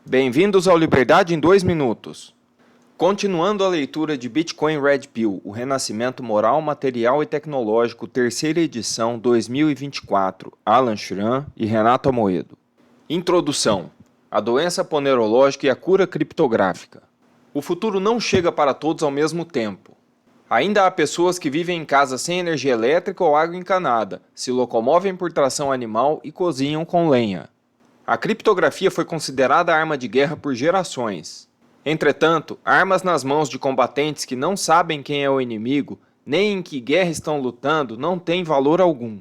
Bem-vindos ao Liberdade em 2 minutos. Continuando a leitura de Bitcoin Red Pill, o renascimento moral, material e tecnológico, terceira edição 2024, Alan Schramm e Renato Amoedo. Introdução: a doença ponerológica e a cura criptográfica. O futuro não chega para todos ao mesmo tempo. Ainda há pessoas que vivem em casa sem energia elétrica ou água encanada, se locomovem por tração animal e cozinham com lenha. A criptografia foi considerada arma de guerra por gerações. Entretanto, armas nas mãos de combatentes que não sabem quem é o inimigo, nem em que guerra estão lutando, não têm valor algum.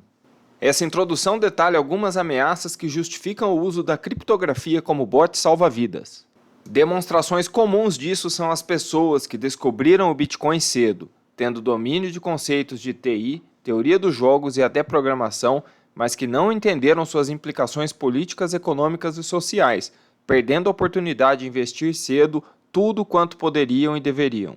Essa introdução detalha algumas ameaças que justificam o uso da criptografia como bote salva-vidas. Demonstrações comuns disso são as pessoas que descobriram o Bitcoin cedo, tendo domínio de conceitos de TI, teoria dos jogos e até programação, mas que não entenderam suas implicações políticas, econômicas e sociais, perdendo a oportunidade de investir cedo tudo quanto poderiam e deveriam.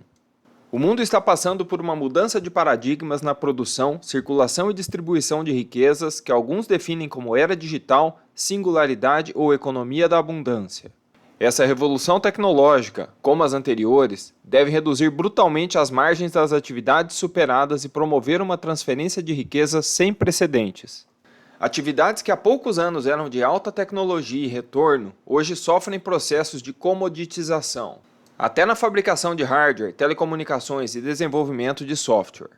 O mundo está passando por uma mudança de paradigmas na produção, circulação e distribuição de riquezas que alguns definem como era digital, singularidade ou economia da abundância. Essa revolução tecnológica, como as anteriores, deve reduzir brutalmente as margens das atividades superadas e promover uma transferência de riqueza sem precedentes. Atividades que há poucos anos eram de alta tecnologia e retorno, hoje sofrem processos de comoditização, até na fabricação de hardware, telecomunicações e desenvolvimento de software.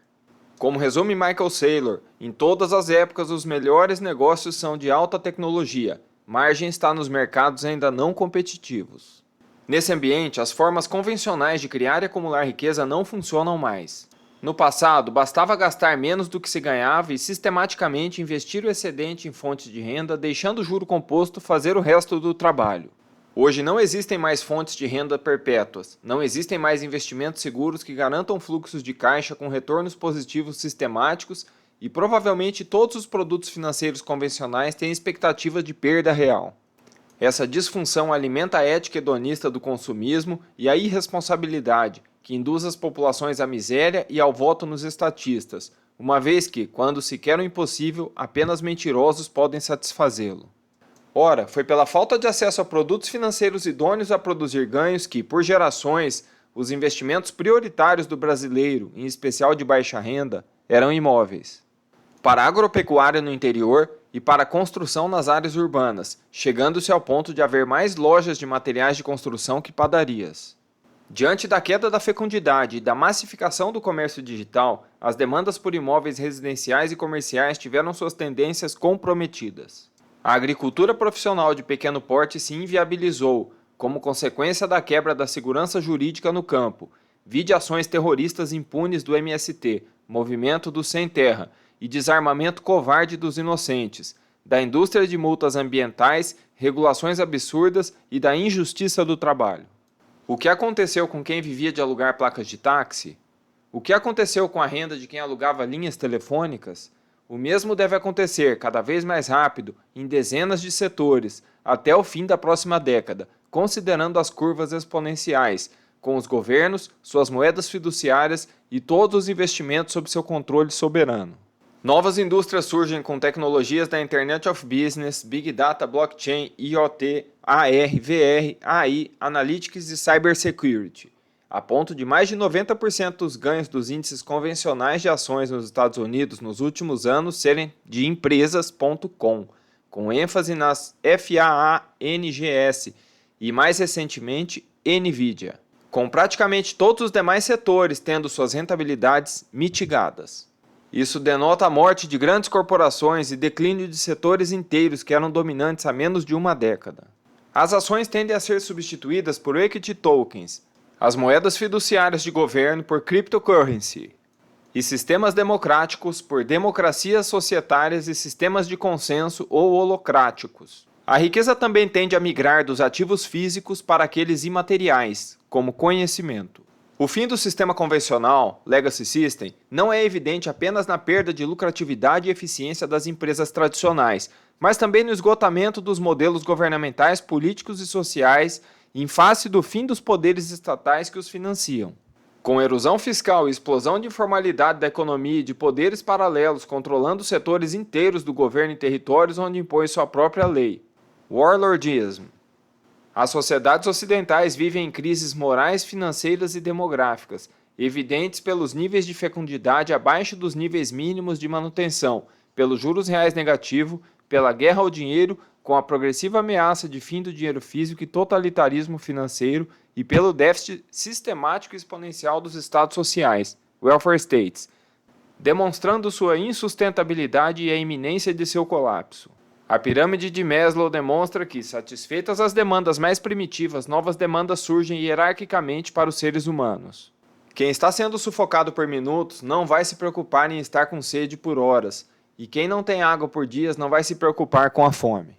Como resume Michael Saylor, em todas as épocas os melhores negócios são de alta tecnologia, margem está nos mercados ainda não competitivos. Nesse ambiente, as formas convencionais de criar e acumular riqueza não funcionam mais. No passado, bastava gastar menos do que se ganhava e sistematicamente investir o excedente em fontes de renda, deixando o juro composto fazer o resto do trabalho. Hoje não existem mais fontes de renda perpétuas, não existem mais investimentos seguros que garantam fluxos de caixa com retornos positivos sistemáticos e provavelmente todos os produtos financeiros convencionais têm expectativa de perda real. Essa disfunção alimenta a ética hedonista do consumismo e a irresponsabilidade, que induz as populações à miséria e ao voto nos estatistas, uma vez que, quando se quer o impossível, apenas mentirosos podem satisfazê-lo. Ora, foi pela falta de acesso a produtos financeiros idôneos a produzir ganhos que, por gerações, os investimentos prioritários do brasileiro, em especial de baixa renda, eram imóveis. Para a agropecuária no interior e para a construção nas áreas urbanas, chegando-se ao ponto de haver mais lojas de materiais de construção que padarias. Diante da queda da fecundidade e da massificação do comércio digital, as demandas por imóveis residenciais e comerciais tiveram suas tendências comprometidas. A agricultura profissional de pequeno porte se inviabilizou, como consequência da quebra da segurança jurídica no campo, vide ações terroristas impunes do MST, Movimento do Sem Terra, e desarmamento covarde dos inocentes, da indústria de multas ambientais, regulações absurdas e da injustiça do trabalho. O que aconteceu com quem vivia de alugar placas de táxi? O que aconteceu com a renda de quem alugava linhas telefônicas? O mesmo deve acontecer, cada vez mais rápido, em dezenas de setores, até o fim da próxima década, considerando as curvas exponenciais, com os governos, suas moedas fiduciárias e todos os investimentos sob seu controle soberano. Novas indústrias surgem com tecnologias da Internet of Business, Big Data, Blockchain, IoT, AR, VR, AI, Analytics e Cybersecurity, a ponto de mais de 90% dos ganhos dos índices convencionais de ações nos Estados Unidos nos últimos anos serem de empresas.com, com ênfase nas FAANGs e, mais recentemente, NVIDIA, com praticamente todos os demais setores tendo suas rentabilidades mitigadas. Isso denota a morte de grandes corporações e declínio de setores inteiros que eram dominantes há menos de uma década. As ações tendem a ser substituídas por equity tokens, as moedas fiduciárias de governo por cryptocurrency, e sistemas democráticos por democracias societárias e sistemas de consenso ou holocráticos. A riqueza também tende a migrar dos ativos físicos para aqueles imateriais, como conhecimento. O fim do sistema convencional, Legacy System, não é evidente apenas na perda de lucratividade e eficiência das empresas tradicionais, mas também no esgotamento dos modelos governamentais, políticos e sociais em face do fim dos poderes estatais que os financiam. Com erosão fiscal e explosão de informalidade da economia e de poderes paralelos controlando setores inteiros do governo em territórios onde impõe sua própria lei. Warlordism. As sociedades ocidentais vivem em crises morais, financeiras e demográficas, evidentes pelos níveis de fecundidade abaixo dos níveis mínimos de manutenção, pelos juros reais negativos, pela guerra ao dinheiro, com a progressiva ameaça de fim do dinheiro físico e totalitarismo financeiro e pelo déficit sistemático e exponencial dos estados sociais, welfare states, demonstrando sua insustentabilidade e a iminência de seu colapso. A pirâmide de Maslow demonstra que, satisfeitas as demandas mais primitivas, novas demandas surgem hierarquicamente para os seres humanos. Quem está sendo sufocado por minutos não vai se preocupar em estar com sede por horas, e quem não tem água por dias não vai se preocupar com a fome.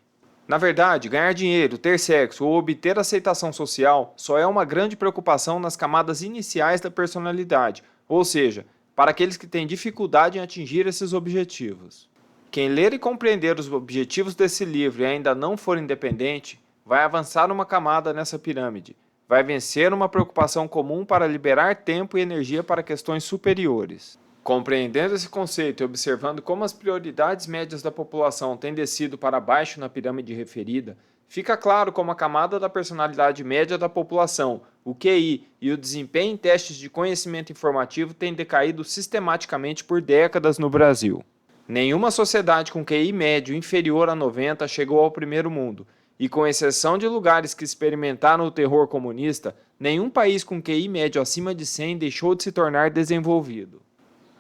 Na verdade, ganhar dinheiro, ter sexo ou obter aceitação social só é uma grande preocupação nas camadas iniciais da personalidade, ou seja, para aqueles que têm dificuldade em atingir esses objetivos. Quem ler e compreender os objetivos desse livro e ainda não for independente, vai avançar uma camada nessa pirâmide, vai vencer uma preocupação comum para liberar tempo e energia para questões superiores. Compreendendo esse conceito e observando como as prioridades médias da população têm descido para baixo na pirâmide referida, fica claro como a camada da personalidade média da população, o QI e o desempenho em testes de conhecimento informativo têm decaído sistematicamente por décadas no Brasil. Nenhuma sociedade com QI médio inferior a 90 chegou ao primeiro mundo, e com exceção de lugares que experimentaram o terror comunista, nenhum país com QI médio acima de 100 deixou de se tornar desenvolvido.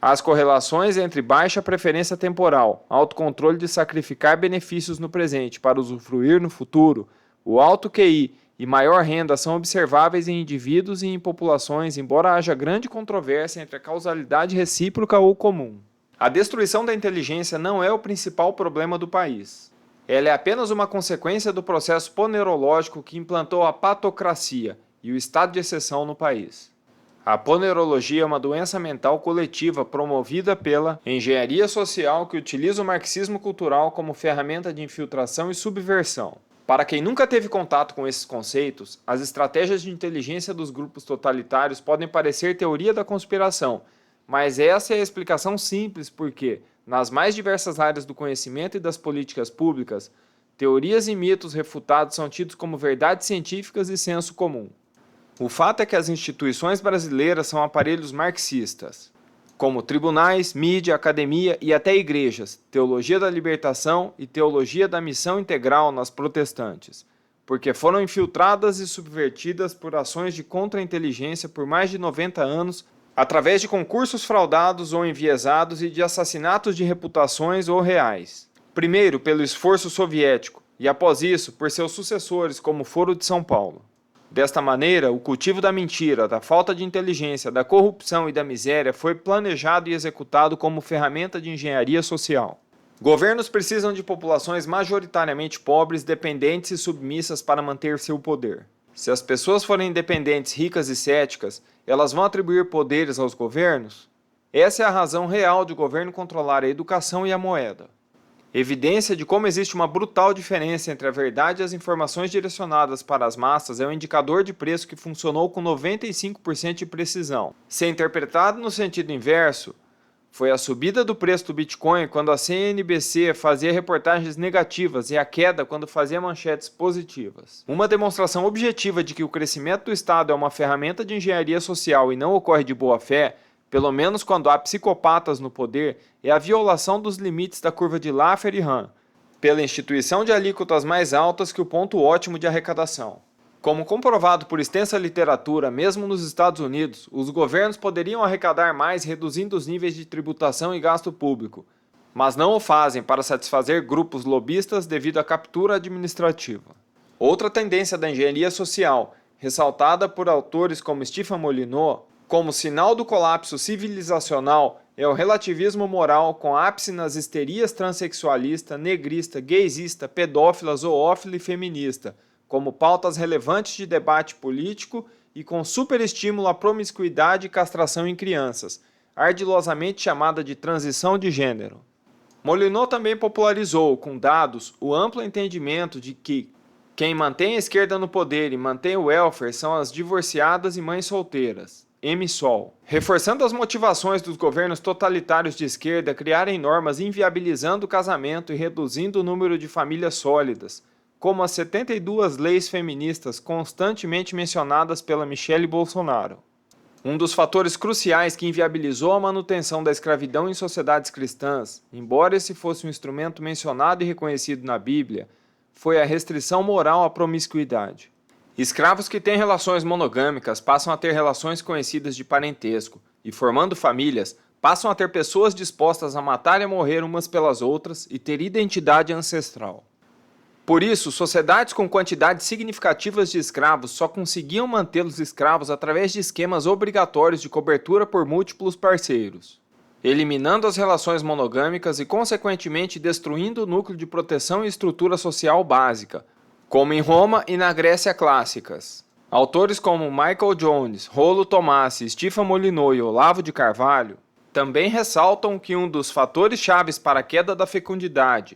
As correlações entre baixa preferência temporal, autocontrole de sacrificar benefícios no presente para usufruir no futuro, o alto QI e maior renda são observáveis em indivíduos e em populações, embora haja grande controvérsia entre a causalidade recíproca ou comum. A destruição da inteligência não é o principal problema do país. Ela é apenas uma consequência do processo ponerológico que implantou a patocracia e o estado de exceção no país. A ponerologia é uma doença mental coletiva promovida pela engenharia social que utiliza o marxismo cultural como ferramenta de infiltração e subversão. Para quem nunca teve contato com esses conceitos, as estratégias de inteligência dos grupos totalitários podem parecer teoria da conspiração, mas essa é a explicação simples porque, nas mais diversas áreas do conhecimento e das políticas públicas, teorias e mitos refutados são tidos como verdades científicas e senso comum. O fato é que as instituições brasileiras são aparelhos marxistas, como tribunais, mídia, academia e até igrejas, teologia da libertação e teologia da missão integral nas protestantes, porque foram infiltradas e subvertidas por ações de contra-inteligência por mais de 90 anos, através de concursos fraudados ou enviesados e de assassinatos de reputações ou reais. Primeiro, pelo esforço soviético, e após isso, por seus sucessores, como o Foro de São Paulo. Desta maneira, o cultivo da mentira, da falta de inteligência, da corrupção e da miséria foi planejado e executado como ferramenta de engenharia social. Governos precisam de populações majoritariamente pobres, dependentes e submissas para manter seu poder. Se as pessoas forem independentes, ricas e céticas, elas vão atribuir poderes aos governos? Essa é a razão real de o governo controlar a educação e a moeda. Evidência de como existe uma brutal diferença entre a verdade e as informações direcionadas para as massas é o indicador de preço que funcionou com 95% de precisão. Se interpretado no sentido inverso, foi a subida do preço do Bitcoin quando a CNBC fazia reportagens negativas e a queda quando fazia manchetes positivas. Uma demonstração objetiva de que o crescimento do Estado é uma ferramenta de engenharia social e não ocorre de boa fé, pelo menos quando há psicopatas no poder, é a violação dos limites da curva de Laffer e Hahn, pela instituição de alíquotas mais altas que o ponto ótimo de arrecadação. Como comprovado por extensa literatura, mesmo nos Estados Unidos, os governos poderiam arrecadar mais reduzindo os níveis de tributação e gasto público, mas não o fazem para satisfazer grupos lobistas devido à captura administrativa. Outra tendência da engenharia social, ressaltada por autores como Stephen Molyneux, como sinal do colapso civilizacional, é o relativismo moral com ápice nas histerias transexualista, negrista, gaysista, pedófila, zoófila e feminista, como pautas relevantes de debate político e com superestímulo à promiscuidade e castração em crianças, ardilosamente chamada de transição de gênero. Molyneux também popularizou, com dados, o amplo entendimento de que quem mantém a esquerda no poder e mantém o welfare são as divorciadas e mães solteiras. MSOL. Reforçando as motivações dos governos totalitários de esquerda a criarem normas inviabilizando o casamento e reduzindo o número de famílias sólidas, como as 72 leis feministas constantemente mencionadas pela Michelle Bolsonaro. Um dos fatores cruciais que inviabilizou a manutenção da escravidão em sociedades cristãs, embora esse fosse um instrumento mencionado e reconhecido na Bíblia, foi a restrição moral à promiscuidade. Escravos que têm relações monogâmicas passam a ter relações conhecidas de parentesco e, formando famílias, passam a ter pessoas dispostas a matar e a morrer umas pelas outras e ter identidade ancestral. Por isso, sociedades com quantidades significativas de escravos só conseguiam mantê-los escravos através de esquemas obrigatórios de cobertura por múltiplos parceiros, eliminando as relações monogâmicas e, consequentemente, destruindo o núcleo de proteção e estrutura social básica, como em Roma e na Grécia clássicas. Autores como Michael Jones, Rollo Tomassi, Stefan Molyneux e Olavo de Carvalho também ressaltam que um dos fatores chaves para a queda da fecundidade,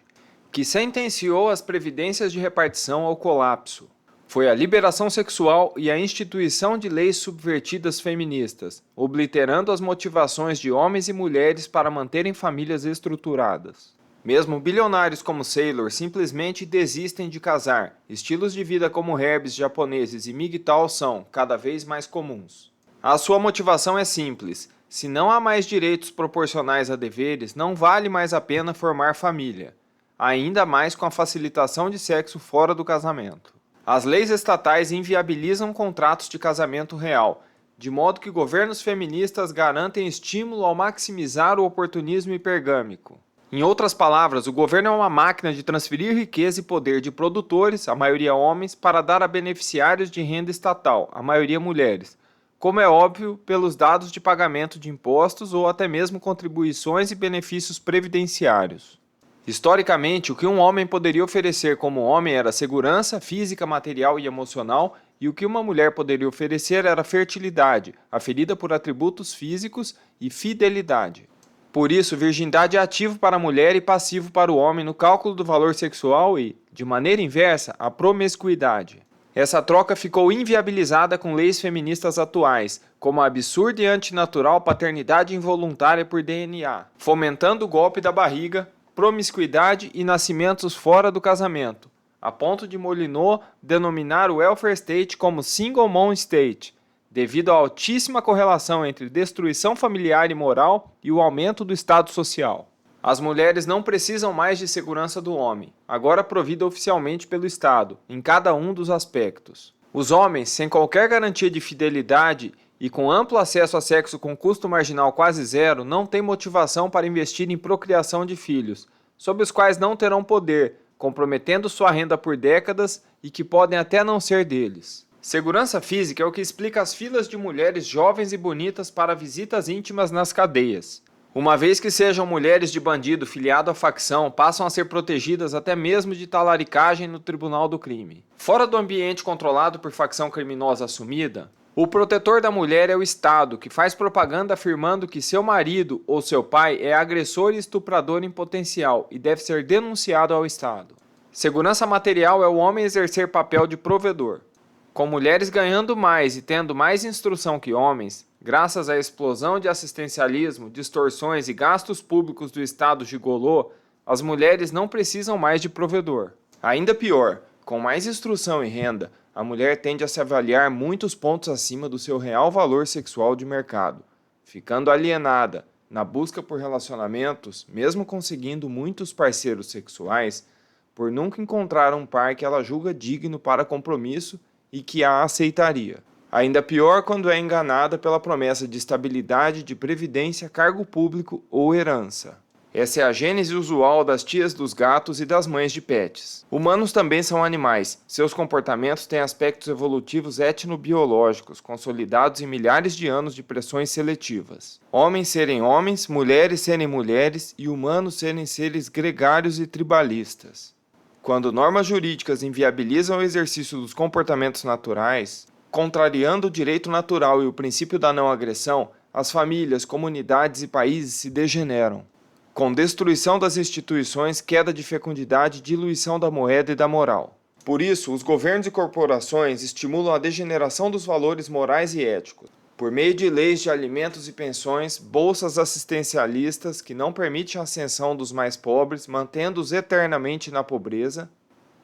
que sentenciou as previdências de repartição ao colapso, foi a liberação sexual e a instituição de leis subvertidas feministas, obliterando as motivações de homens e mulheres para manterem famílias estruturadas. Mesmo bilionários como Saylor simplesmente desistem de casar. Estilos de vida como herbs japoneses e MGTOW são cada vez mais comuns. A sua motivação é simples. Se não há mais direitos proporcionais a deveres, não vale mais a pena formar família. Ainda mais com a facilitação de sexo fora do casamento. As leis estatais inviabilizam contratos de casamento real, de modo que governos feministas garantem estímulo ao maximizar o oportunismo hipergâmico. Em outras palavras, o governo é uma máquina de transferir riqueza e poder de produtores, a maioria homens, para dar a beneficiários de renda estatal, a maioria mulheres, como é óbvio pelos dados de pagamento de impostos ou até mesmo contribuições e benefícios previdenciários. Historicamente, o que um homem poderia oferecer como homem era segurança física, material e emocional, e o que uma mulher poderia oferecer era fertilidade, aferida por atributos físicos, e fidelidade. Por isso, virgindade é ativo para a mulher e passivo para o homem no cálculo do valor sexual e, de maneira inversa, a promiscuidade. Essa troca ficou inviabilizada com leis feministas atuais, como a absurda e antinatural paternidade involuntária por DNA, fomentando o golpe da barriga, promiscuidade e nascimentos fora do casamento, a ponto de Molyneux denominar o welfare state como single mom state, devido à altíssima correlação entre destruição familiar e moral e o aumento do estado social. As mulheres não precisam mais de segurança do homem, agora provida oficialmente pelo Estado, em cada um dos aspectos. Os homens, sem qualquer garantia de fidelidade e com amplo acesso a sexo com custo marginal quase zero, não têm motivação para investir em procriação de filhos, sobre os quais não terão poder, comprometendo sua renda por décadas e que podem até não ser deles. Segurança física é o que explica as filas de mulheres jovens e bonitas para visitas íntimas nas cadeias. Uma vez que sejam mulheres de bandido filiado à facção, passam a ser protegidas até mesmo de talaricagem no tribunal do crime. Fora do ambiente controlado por facção criminosa assumida, o protetor da mulher é o Estado, que faz propaganda afirmando que seu marido ou seu pai é agressor e estuprador em potencial e deve ser denunciado ao Estado. Segurança material é o homem exercer papel de provedor. Com mulheres ganhando mais e tendo mais instrução que homens, graças à explosão de assistencialismo, distorções e gastos públicos do Estado gigolô, as mulheres não precisam mais de provedor. Ainda pior, com mais instrução e renda, a mulher tende a se avaliar muitos pontos acima do seu real valor sexual de mercado, ficando alienada na busca por relacionamentos, mesmo conseguindo muitos parceiros sexuais, por nunca encontrar um par que ela julga digno para compromisso e que a aceitaria. Ainda pior quando é enganada pela promessa de estabilidade, de previdência, cargo público ou herança. Essa é a gênese usual das tias dos gatos e das mães de pets. Humanos também são animais. Seus comportamentos têm aspectos evolutivos etnobiológicos, consolidados em milhares de anos de pressões seletivas. Homens serem homens, mulheres serem mulheres e humanos serem seres gregários e tribalistas. Quando normas jurídicas inviabilizam o exercício dos comportamentos naturais, contrariando o direito natural e o princípio da não agressão, as famílias, comunidades e países se degeneram. Com destruição das instituições, queda de fecundidade, diluição da moeda e da moral. Por isso, os governos e corporações estimulam a degeneração dos valores morais e éticos, por meio de leis de alimentos e pensões, bolsas assistencialistas que não permitem a ascensão dos mais pobres, mantendo-os eternamente na pobreza,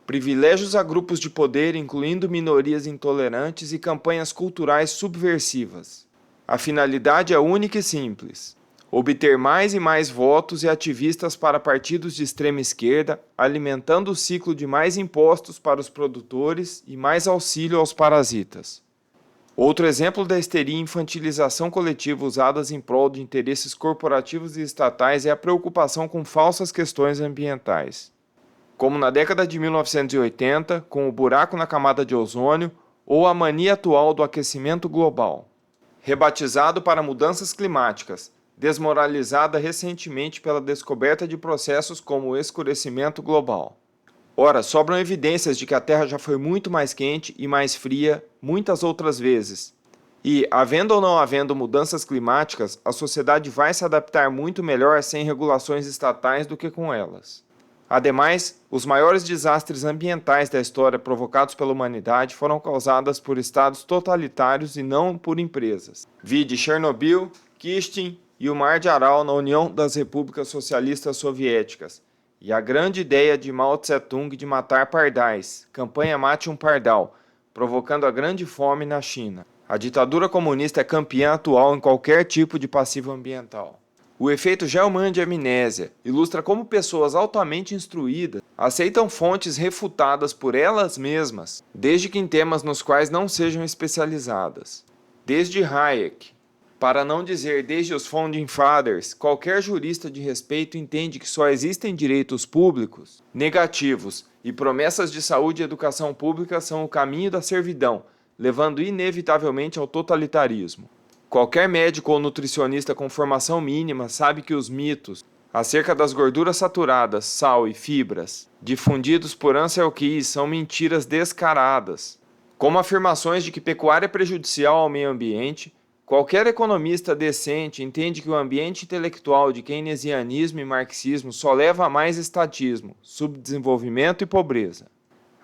privilégios a grupos de poder, incluindo minorias intolerantes e campanhas culturais subversivas. A finalidade é única e simples: obter mais e mais votos e ativistas para partidos de extrema esquerda, alimentando o ciclo de mais impostos para os produtores e mais auxílio aos parasitas. Outro exemplo da histeria e infantilização coletiva usadas em prol de interesses corporativos e estatais é a preocupação com falsas questões ambientais, como na década de 1980, com o buraco na camada de ozônio, ou a mania atual do aquecimento global. Rebatizado para mudanças climáticas, desmoralizada recentemente pela descoberta de processos como o escurecimento global. Ora, sobram evidências de que a Terra já foi muito mais quente e mais fria muitas outras vezes. E, havendo ou não havendo mudanças climáticas, a sociedade vai se adaptar muito melhor sem regulações estatais do que com elas. Ademais, os maiores desastres ambientais da história provocados pela humanidade foram causados por estados totalitários e não por empresas. Vide Chernobyl, Kistin e o Mar de Aral na União das Repúblicas Socialistas Soviéticas, e a grande ideia de Mao Tse-tung de matar pardais, campanha Mate um Pardal, provocando a grande fome na China. A ditadura comunista é campeã atual em qualquer tipo de passivo ambiental. O efeito Gell-Mann de amnésia ilustra como pessoas altamente instruídas aceitam fontes refutadas por elas mesmas, desde que em temas nos quais não sejam especializadas. Desde Hayek, para não dizer desde os Founding Fathers, qualquer jurista de respeito entende que só existem direitos públicos negativos e promessas de saúde e educação pública são o caminho da servidão, levando inevitavelmente ao totalitarismo. Qualquer médico ou nutricionista com formação mínima sabe que os mitos acerca das gorduras saturadas, sal e fibras, difundidos por Ansel Keys, são mentiras descaradas. Como afirmações de que pecuária é prejudicial ao meio ambiente, qualquer economista decente entende que o ambiente intelectual de keynesianismo e marxismo só leva a mais estatismo, subdesenvolvimento e pobreza.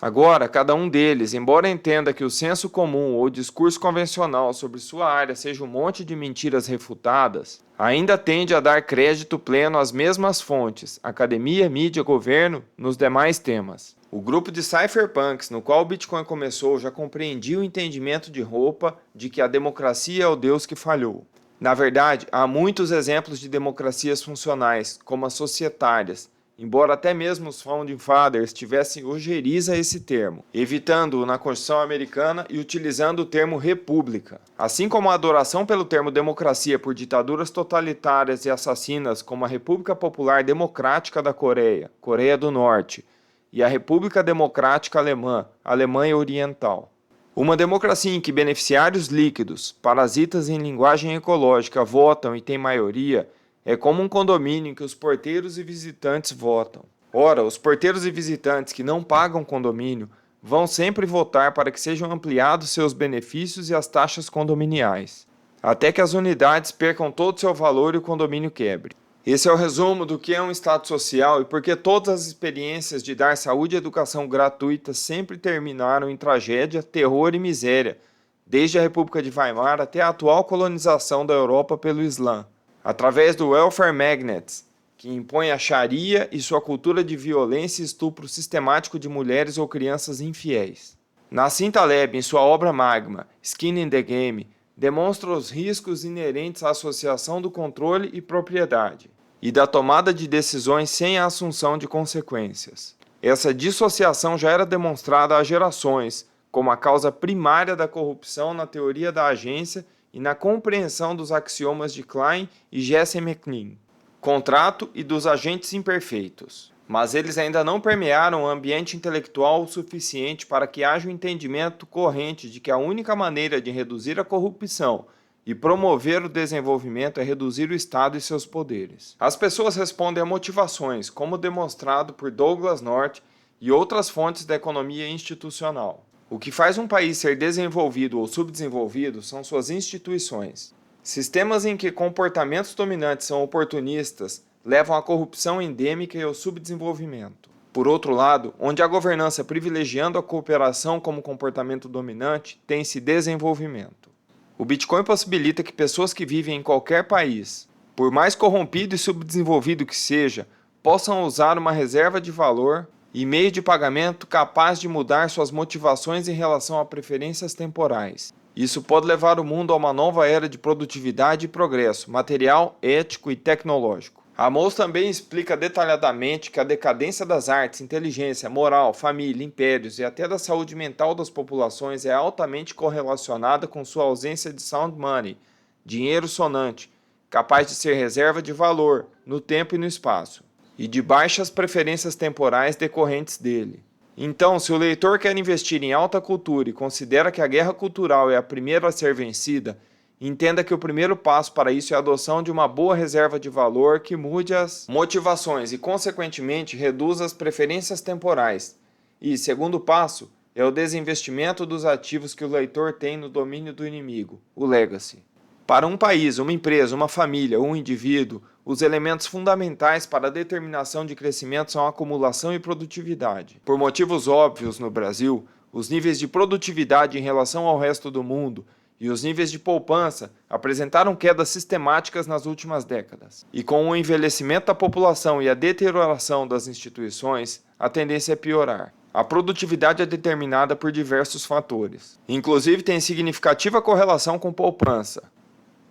Agora, cada um deles, embora entenda que o senso comum ou o discurso convencional sobre sua área seja um monte de mentiras refutadas, ainda tende a dar crédito pleno às mesmas fontes, academia, mídia, governo, nos demais temas. O grupo de cypherpunks no qual o Bitcoin começou já compreendia o entendimento de roupa de que a democracia é o Deus que falhou. Na verdade, há muitos exemplos de democracias funcionais, como as societárias, embora até mesmo os Founding Fathers tivessem ojeriza a esse termo, evitando-o na Constituição americana e utilizando o termo república. Assim como a adoração pelo termo democracia por ditaduras totalitárias e assassinas como a República Popular Democrática da Coreia, Coreia do Norte, e a República Democrática Alemã, Alemanha Oriental. Uma democracia em que beneficiários líquidos, parasitas em linguagem ecológica, votam e têm maioria, é como um condomínio em que os porteiros e visitantes votam. Ora, os porteiros e visitantes que não pagam condomínio vão sempre votar para que sejam ampliados seus benefícios e as taxas condominiais, até que as unidades percam todo seu valor e o condomínio quebre. Esse é o resumo do que é um Estado social e por que todas as experiências de dar saúde e educação gratuita sempre terminaram em tragédia, terror e miséria, desde a República de Weimar até a atual colonização da Europa pelo Islã, através do welfare magnates, que impõe a Sharia e sua cultura de violência e estupro sistemático de mulheres ou crianças infiéis. Nassim Taleb, em sua obra Magma, Skin in the Game, demonstra os riscos inerentes à associação do controle e propriedade, e da tomada de decisões sem a assunção de consequências. Essa dissociação já era demonstrada há gerações, como a causa primária da corrupção na teoria da agência e na compreensão dos axiomas de Klein e Jesse McLean, contrato e dos agentes imperfeitos. Mas eles ainda não permearam o ambiente intelectual o suficiente para que haja um entendimento corrente de que a única maneira de reduzir a corrupção e promover o desenvolvimento é reduzir o Estado e seus poderes. As pessoas respondem a motivações, como demonstrado por Douglas North e outras fontes da economia institucional. O que faz um país ser desenvolvido ou subdesenvolvido são suas instituições. Sistemas em que comportamentos dominantes são oportunistas levam à corrupção endêmica e ao subdesenvolvimento. Por outro lado, onde a governança privilegiando a cooperação como comportamento dominante, tem-se desenvolvimento. O Bitcoin possibilita que pessoas que vivem em qualquer país, por mais corrompido e subdesenvolvido que seja, possam usar uma reserva de valor e meio de pagamento capaz de mudar suas motivações em relação a preferências temporais. Isso pode levar o mundo a uma nova era de produtividade e progresso material, ético e tecnológico. Amos também explica detalhadamente que a decadência das artes, inteligência, moral, família, impérios e até da saúde mental das populações é altamente correlacionada com sua ausência de sound money, dinheiro sonante, capaz de ser reserva de valor no tempo e no espaço, e de baixas preferências temporais decorrentes dele. Então, se o leitor quer investir em alta cultura e considera que a guerra cultural é a primeira a ser vencida, entenda que o primeiro passo para isso é a adoção de uma boa reserva de valor que mude as motivações e, consequentemente, reduza as preferências temporais. E, segundo passo, é o desinvestimento dos ativos que o leitor tem no domínio do inimigo, o legacy. Para um país, uma empresa, uma família ou um indivíduo, os elementos fundamentais para a determinação de crescimento são a acumulação e produtividade. Por motivos óbvios no Brasil, os níveis de produtividade em relação ao resto do mundo e os níveis de poupança apresentaram quedas sistemáticas nas últimas décadas. E com o envelhecimento da população e a deterioração das instituições, a tendência é piorar. A produtividade é determinada por diversos fatores. Inclusive tem significativa correlação com poupança.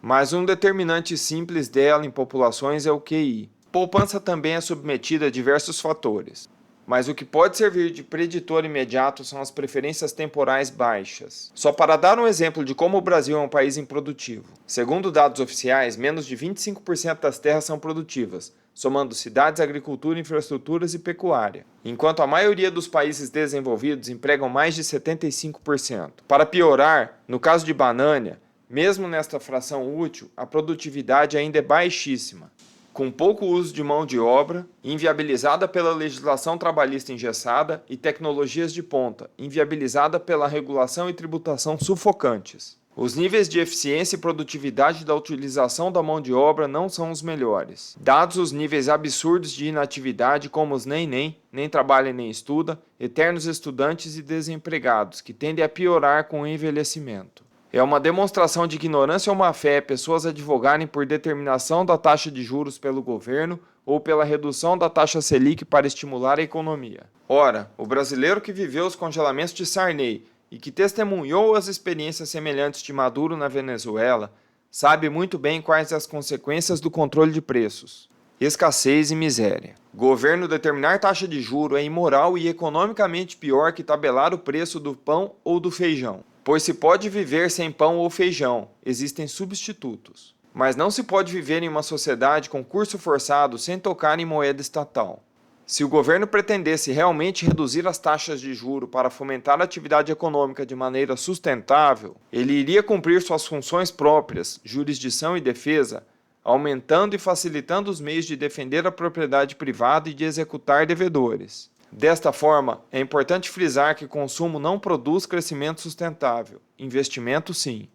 Mas um determinante simples dela em populações é o QI. Poupança também é submetida a diversos fatores. Mas o que pode servir de preditor imediato são as preferências temporais baixas. Só para dar um exemplo de como o Brasil é um país improdutivo. Segundo dados oficiais, menos de 25% das terras são produtivas, somando cidades, agricultura, infraestruturas e pecuária, enquanto a maioria dos países desenvolvidos empregam mais de 75%. Para piorar, no caso de banânia, mesmo nesta fração útil, a produtividade ainda é baixíssima, com pouco uso de mão de obra, inviabilizada pela legislação trabalhista engessada e tecnologias de ponta, inviabilizada pela regulação e tributação sufocantes. Os níveis de eficiência e produtividade da utilização da mão de obra não são os melhores. Dados os níveis absurdos de inatividade, como os nem trabalha nem estuda, eternos estudantes e desempregados, que tendem a piorar com o envelhecimento. É uma demonstração de ignorância ou má-fé pessoas advogarem por determinação da taxa de juros pelo governo ou pela redução da taxa Selic para estimular a economia. Ora, o brasileiro que viveu os congelamentos de Sarney e que testemunhou as experiências semelhantes de Maduro na Venezuela, sabe muito bem quais as consequências do controle de preços. Escassez e miséria. Governo determinar taxa de juro é imoral e economicamente pior que tabelar o preço do pão ou do feijão. Pois se pode viver sem pão ou feijão, existem substitutos. Mas não se pode viver em uma sociedade com curso forçado sem tocar em moeda estatal. Se o governo pretendesse realmente reduzir as taxas de juro para fomentar a atividade econômica de maneira sustentável, ele iria cumprir suas funções próprias, jurisdição e defesa, aumentando e facilitando os meios de defender a propriedade privada e de executar devedores. Desta forma, é importante frisar que consumo não produz crescimento sustentável, investimento sim.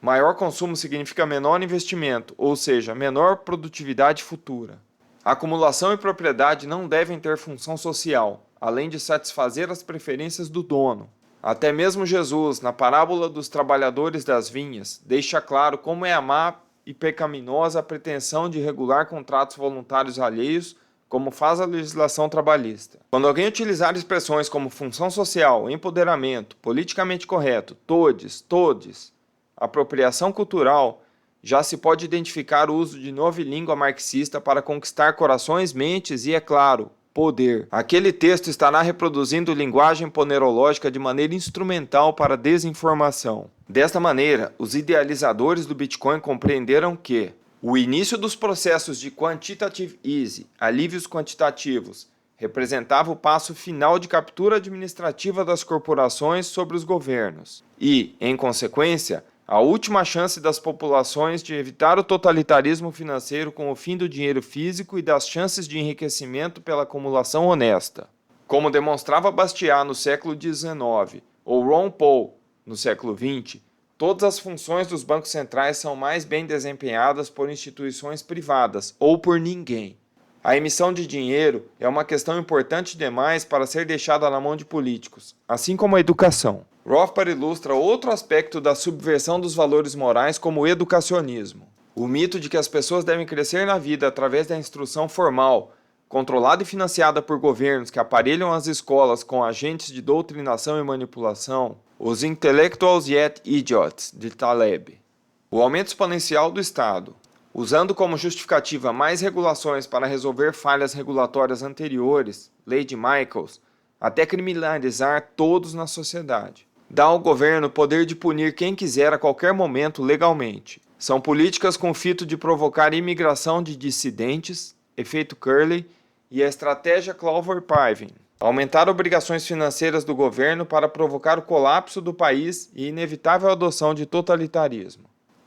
Maior consumo significa menor investimento, ou seja, menor produtividade futura. Acumulação e propriedade não devem ter função social, além de satisfazer as preferências do dono. Até mesmo Jesus, na parábola dos trabalhadores das vinhas, deixa claro como é má e pecaminosa a pretensão de regular contratos voluntários alheios, como faz a legislação trabalhista. Quando alguém utilizar expressões como função social, empoderamento, politicamente correto, todes, apropriação cultural, já se pode identificar o uso de nova língua marxista para conquistar corações, mentes e, é claro, poder. Aquele texto estará reproduzindo linguagem ponerológica de maneira instrumental para a desinformação. Desta maneira, os idealizadores do Bitcoin compreenderam que o início dos processos de quantitative easing, alívios quantitativos, representava o passo final de captura administrativa das corporações sobre os governos e, em consequência, a última chance das populações de evitar o totalitarismo financeiro com o fim do dinheiro físico e das chances de enriquecimento pela acumulação honesta. Como demonstrava Bastiat no século XIX ou Ron Paul no século XX, todas as funções dos bancos centrais são mais bem desempenhadas por instituições privadas ou por ninguém. A emissão de dinheiro é uma questão importante demais para ser deixada na mão de políticos, assim como a educação. Rothbard ilustra outro aspecto da subversão dos valores morais como o educacionismo. O mito de que as pessoas devem crescer na vida através da instrução formal, controlada e financiada por governos que aparelham as escolas com agentes de doutrinação e manipulação, os Intellectuals Yet Idiots, de Taleb. O aumento exponencial do Estado, usando como justificativa mais regulações para resolver falhas regulatórias anteriores, lei de Michaels, até criminalizar todos na sociedade. Dá ao governo o poder de punir quem quiser a qualquer momento legalmente. São políticas com o fito de provocar imigração de dissidentes, efeito Curley, e a estratégia Clover-Pivin, aumentar obrigações financeiras do governo para provocar o colapso do país e inevitável adoção de totalitarismo.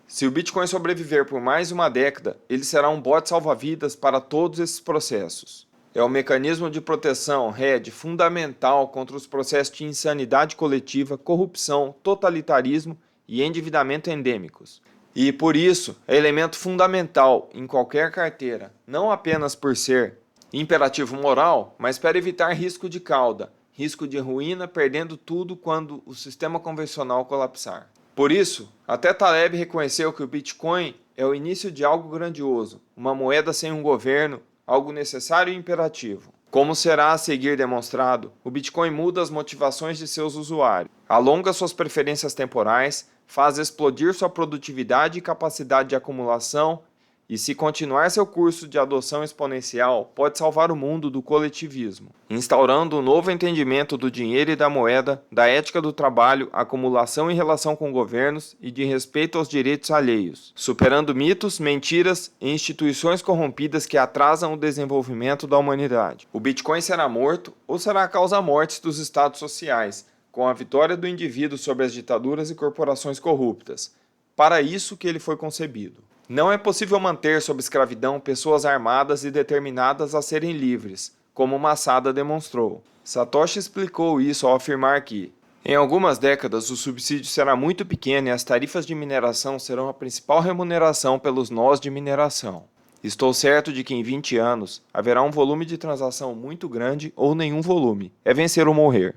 Se o Bitcoin sobreviver por mais uma década, ele será um bote salva-vidas para todos esses processos. É um mecanismo de proteção RED fundamental contra os processos de insanidade coletiva, corrupção, totalitarismo e endividamento endêmicos. E, por isso, é elemento fundamental em qualquer carteira, não apenas por ser imperativo moral, mas para evitar risco de cauda, risco de ruína, perdendo tudo quando o sistema convencional colapsar. Por isso, até Taleb reconheceu que o Bitcoin é o início de algo grandioso, uma moeda sem um governo, algo necessário e imperativo. Como será a seguir demonstrado, o Bitcoin muda as motivações de seus usuários, alonga suas preferências temporais, faz explodir sua produtividade e capacidade de acumulação e, se continuar seu curso de adoção exponencial, pode salvar o mundo do coletivismo, instaurando um novo entendimento do dinheiro e da moeda, da ética do trabalho, acumulação em relação com governos e de respeito aos direitos alheios, superando mitos, mentiras e instituições corrompidas que atrasam o desenvolvimento da humanidade. O Bitcoin será morto ou será a causa-morte dos estados sociais, com a vitória do indivíduo sobre as ditaduras e corporações corruptas. Para isso que ele foi concebido. Não é possível manter sob escravidão pessoas armadas e determinadas a serem livres, como Masada demonstrou. Satoshi explicou isso ao afirmar que, em algumas décadas, o subsídio será muito pequeno e as tarifas de mineração serão a principal remuneração pelos nós de mineração. Estou certo de que em 20 anos haverá um volume de transação muito grande ou nenhum volume. É vencer ou morrer.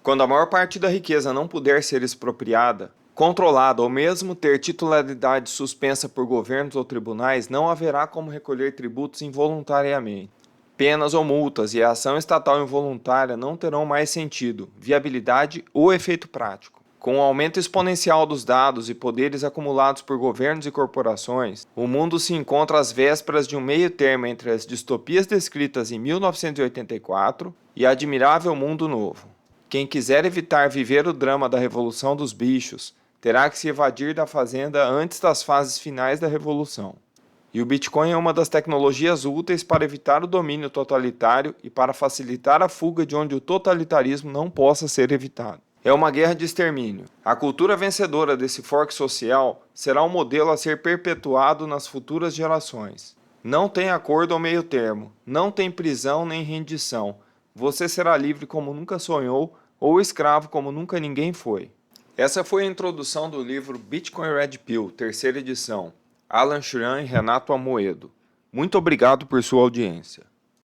Quando a maior parte da riqueza não puder ser expropriada, controlada ou mesmo ter titularidade suspensa por governos ou tribunais, não haverá como recolher tributos involuntariamente. Penas ou multas e a ação estatal involuntária não terão mais sentido, viabilidade ou efeito prático. Com o aumento exponencial dos dados e poderes acumulados por governos e corporações, o mundo se encontra às vésperas de um meio-termo entre as distopias descritas em 1984 e a admirável mundo novo. Quem quiser evitar viver o drama da Revolução dos Bichos, terá que se evadir da fazenda antes das fases finais da Revolução. E o Bitcoin é uma das tecnologias úteis para evitar o domínio totalitário e para facilitar a fuga de onde o totalitarismo não possa ser evitado. É uma guerra de extermínio. A cultura vencedora desse fork social será um modelo a ser perpetuado nas futuras gerações. Não tem acordo ao meio termo, não tem prisão nem rendição. Você será livre como nunca sonhou ou escravo como nunca ninguém foi. Essa foi a introdução do livro Bitcoin Red Pill, terceira edição, Alan Schramm e Renato Amoedo. Muito obrigado por sua audiência.